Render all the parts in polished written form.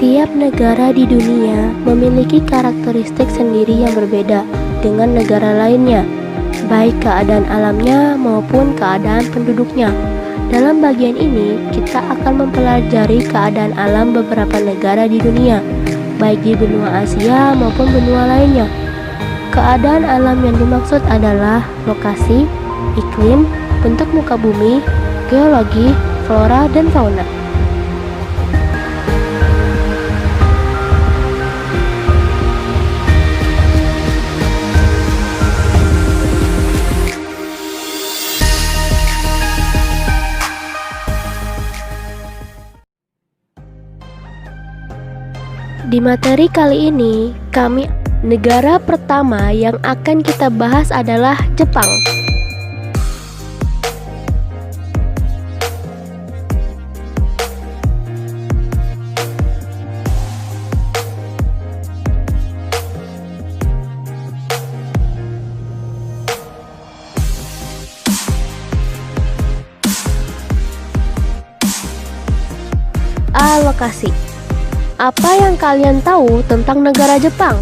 Setiap negara di dunia memiliki karakteristik sendiri yang berbeda dengan negara lainnya, baik keadaan alamnya maupun keadaan penduduknya. Dalam bagian ini, kita akan mempelajari keadaan alam beberapa negara di dunia, baik di benua Asia maupun benua lainnya. Keadaan alam yang dimaksud adalah lokasi, iklim, bentuk muka bumi, geologi, flora, dan fauna. Di materi kali ini, negara pertama yang akan kita bahas adalah Jepang. Lokasi. Apa yang kalian tahu tentang negara Jepang?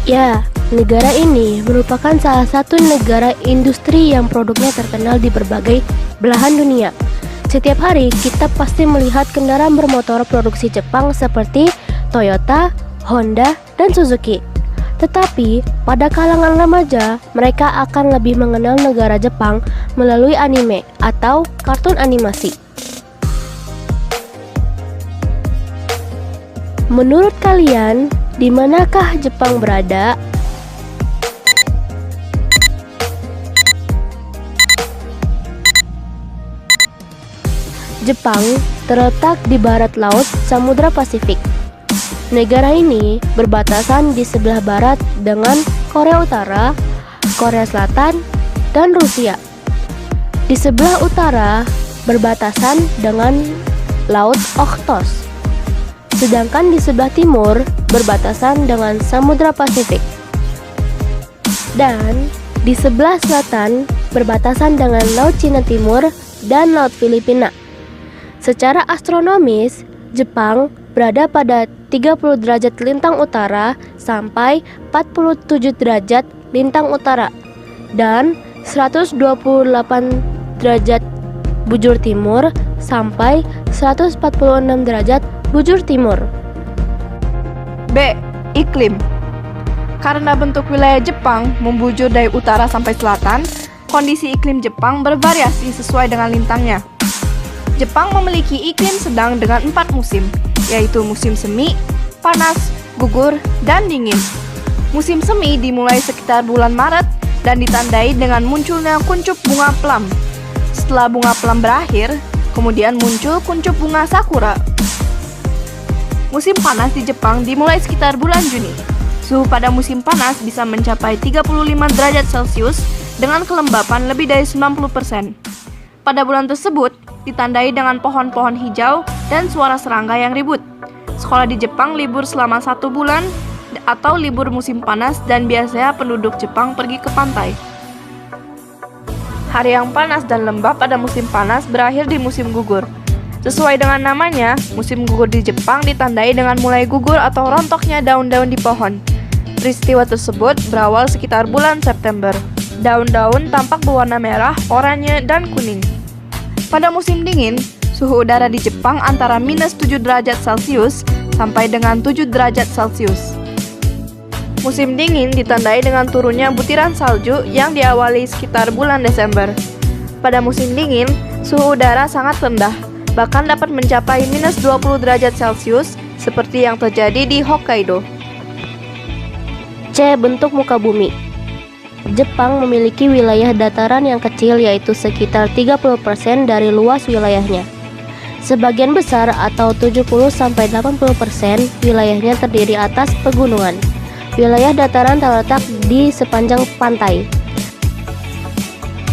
Ya, negara ini merupakan salah satu negara industri yang produknya terkenal di berbagai belahan dunia. Setiap hari kita pasti melihat kendaraan bermotor produksi Jepang seperti Toyota, Honda, dan Suzuki. Tetapi, pada kalangan remaja, mereka akan lebih mengenal negara Jepang melalui anime atau kartun animasi. Menurut kalian, di manakah Jepang berada? Jepang terletak di barat laut Samudra Pasifik. Negara ini berbatasan di sebelah barat dengan Korea Utara, Korea Selatan, dan Rusia. Di sebelah utara berbatasan dengan Laut Okhotsk. Sedangkan di sebelah timur berbatasan dengan Samudra Pasifik. Dan di sebelah selatan berbatasan dengan Laut Cina Timur dan Laut Filipina. Secara astronomis, Jepang berada pada 30 derajat lintang utara sampai 47 derajat lintang utara dan 128 derajat bujur timur sampai 146 derajat bujur timur. B. Iklim. Karena bentuk wilayah Jepang membujur dari utara sampai selatan, kondisi iklim Jepang bervariasi sesuai dengan lintangnya. Jepang memiliki iklim sedang dengan 4 musim, yaitu musim semi, panas, gugur, dan dingin. Musim semi dimulai sekitar bulan Maret dan ditandai dengan munculnya kuncup bunga plum. Setelah bunga plum berakhir, kemudian muncul kuncup bunga sakura. Musim panas di Jepang dimulai sekitar bulan Juni. Suhu pada musim panas bisa mencapai 35 derajat Celcius dengan kelembapan lebih dari 90%. Pada bulan tersebut, ditandai dengan pohon-pohon hijau dan suara serangga yang ribut. Sekolah di Jepang libur selama 1 bulan atau libur musim panas dan biasanya penduduk Jepang pergi ke pantai. Hari yang panas dan lembab pada musim panas berakhir di musim gugur. Sesuai dengan namanya, musim gugur di Jepang ditandai dengan mulai gugur atau rontoknya daun-daun di pohon. Peristiwa tersebut berawal sekitar bulan September. Daun-daun tampak berwarna merah, oranye, dan kuning. Pada musim dingin, suhu udara di Jepang antara minus 7 derajat Celcius sampai dengan 7 derajat Celcius. Musim dingin ditandai dengan turunnya butiran salju yang diawali sekitar bulan Desember. Pada musim dingin, suhu udara sangat rendah, bahkan dapat mencapai minus 20 derajat Celcius seperti yang terjadi di Hokkaido. C. Bentuk muka bumi. Jepang memiliki wilayah dataran yang kecil, yaitu sekitar 30% dari luas wilayahnya. Sebagian besar atau 70-80% wilayahnya terdiri atas pegunungan. Wilayah dataran terletak di sepanjang pantai.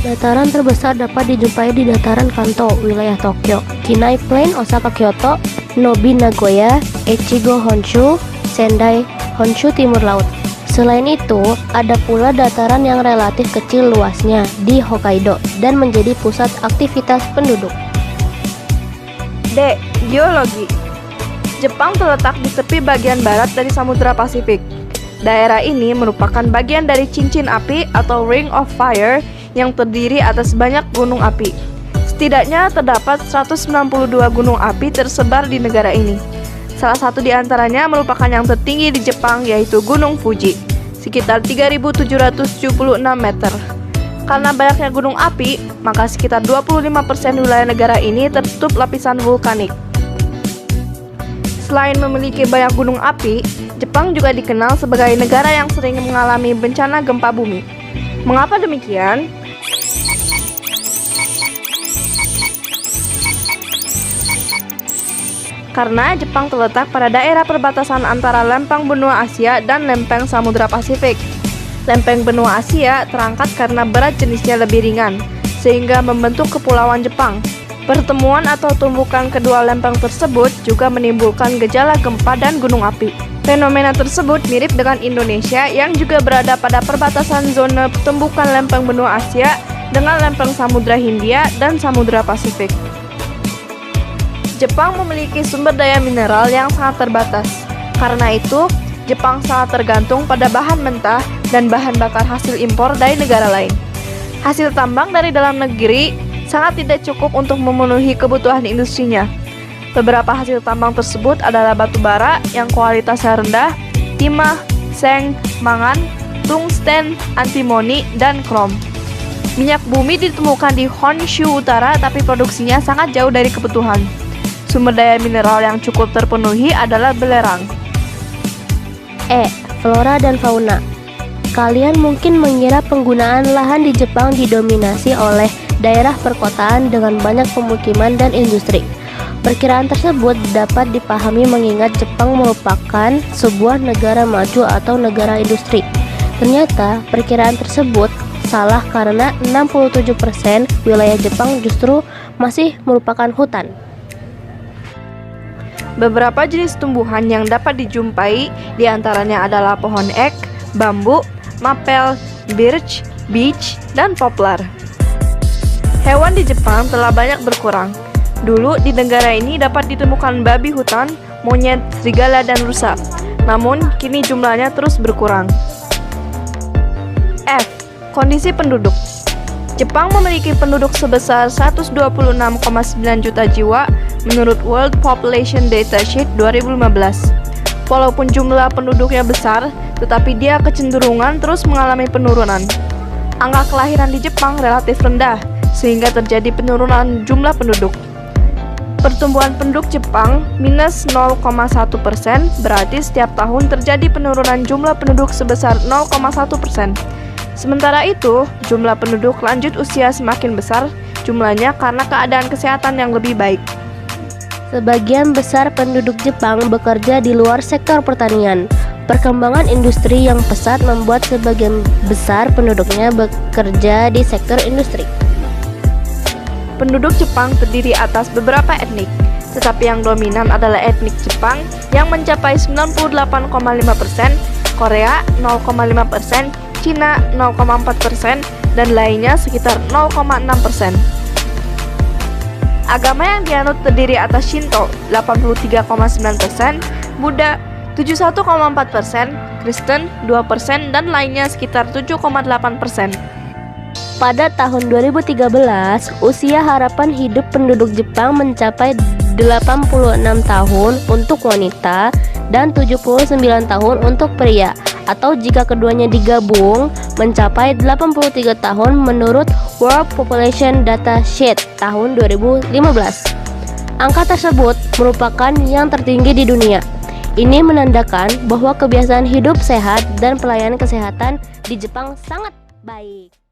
Dataran terbesar dapat dijumpai di dataran Kanto, wilayah Tokyo, Kinai Plain, Osaka, Kyoto, Nobi, Nagoya, Echigo, Honshu, Sendai, Honshu, timur laut. Selain itu, ada pula dataran yang relatif kecil luasnya di Hokkaido dan menjadi pusat aktivitas penduduk. D. Geologi. Jepang terletak di tepi bagian barat dari Samudra Pasifik. Daerah ini merupakan bagian dari cincin api atau Ring of Fire yang terdiri atas banyak gunung api. Setidaknya terdapat 192 gunung api tersebar di negara ini. Salah satu di antaranya merupakan yang tertinggi di Jepang, yaitu Gunung Fuji, sekitar 3.776 meter. Karena banyaknya gunung api, maka sekitar 25% wilayah negara ini tertutup lapisan vulkanik. Selain memiliki banyak gunung api, Jepang juga dikenal sebagai negara yang sering mengalami bencana gempa bumi. Mengapa demikian? Karena Jepang terletak pada daerah perbatasan antara lempeng benua Asia dan lempeng Samudra Pasifik. Lempeng benua Asia terangkat karena berat jenisnya lebih ringan, sehingga membentuk kepulauan Jepang. Pertemuan atau tumbukan kedua lempeng tersebut juga menimbulkan gejala gempa dan gunung api. Fenomena tersebut mirip dengan Indonesia yang juga berada pada perbatasan zona tumbukan lempeng benua Asia dengan lempeng Samudra Hindia dan Samudra Pasifik. Jepang memiliki sumber daya mineral yang sangat terbatas. Karena itu, Jepang sangat tergantung pada bahan mentah dan bahan bakar hasil impor dari negara lain. Hasil tambang dari dalam negeri sangat tidak cukup untuk memenuhi kebutuhan industrinya. Beberapa hasil tambang tersebut adalah batu bara yang kualitasnya rendah, timah, seng, mangan, tungsten, antimoni, dan krom. Minyak bumi ditemukan di Honshu Utara, tapi produksinya sangat jauh dari kebutuhan. Sumber daya mineral yang cukup terpenuhi adalah belerang. E. Flora dan fauna. Kalian mungkin mengira penggunaan lahan di Jepang didominasi oleh daerah perkotaan dengan banyak pemukiman dan industri. Perkiraan tersebut dapat dipahami mengingat Jepang merupakan sebuah negara maju atau negara industri. Ternyata perkiraan tersebut salah karena 67% wilayah Jepang justru masih merupakan hutan. Beberapa jenis tumbuhan yang dapat dijumpai diantaranya adalah pohon ek, bambu, mapel, birch, beech, dan poplar. Hewan di Jepang telah banyak berkurang. Dulu di negara ini dapat ditemukan babi hutan, monyet, serigala, dan rusa. Namun kini jumlahnya terus berkurang. F. Kondisi penduduk. Jepang memiliki penduduk sebesar 126,9 juta jiwa menurut World Population Data Sheet 2015. Walaupun jumlah penduduknya besar, tetapi dia kecenderungan terus mengalami penurunan. Angka kelahiran di Jepang relatif rendah, sehingga terjadi penurunan jumlah penduduk. Pertumbuhan penduduk Jepang minus 0,1%, berarti setiap tahun terjadi penurunan jumlah penduduk sebesar 0,1%. Sementara itu, jumlah penduduk lanjut usia semakin besar jumlahnya karena keadaan kesehatan yang lebih baik. Sebagian besar penduduk Jepang bekerja di luar sektor pertanian. Perkembangan industri yang pesat membuat sebagian besar penduduknya bekerja di sektor industri. Penduduk Jepang terdiri atas beberapa etnik, tetapi yang dominan adalah etnik Jepang yang mencapai 98,5%, Korea 0,5%, Cina 0,4%, dan lainnya sekitar 0,6%. Agama yang dianut terdiri atas Shinto 83,9%, Buddha 71,4%, Kristen 2%, dan lainnya sekitar 7,8%. Pada tahun 2013, usia harapan hidup penduduk Jepang mencapai 86 tahun untuk wanita dan 79 tahun untuk pria, atau jika keduanya digabung mencapai 83 tahun menurut World Population Data Sheet tahun 2015. Angka tersebut merupakan yang tertinggi di dunia. Ini menandakan bahwa kebiasaan hidup sehat dan pelayanan kesehatan di Jepang sangat baik.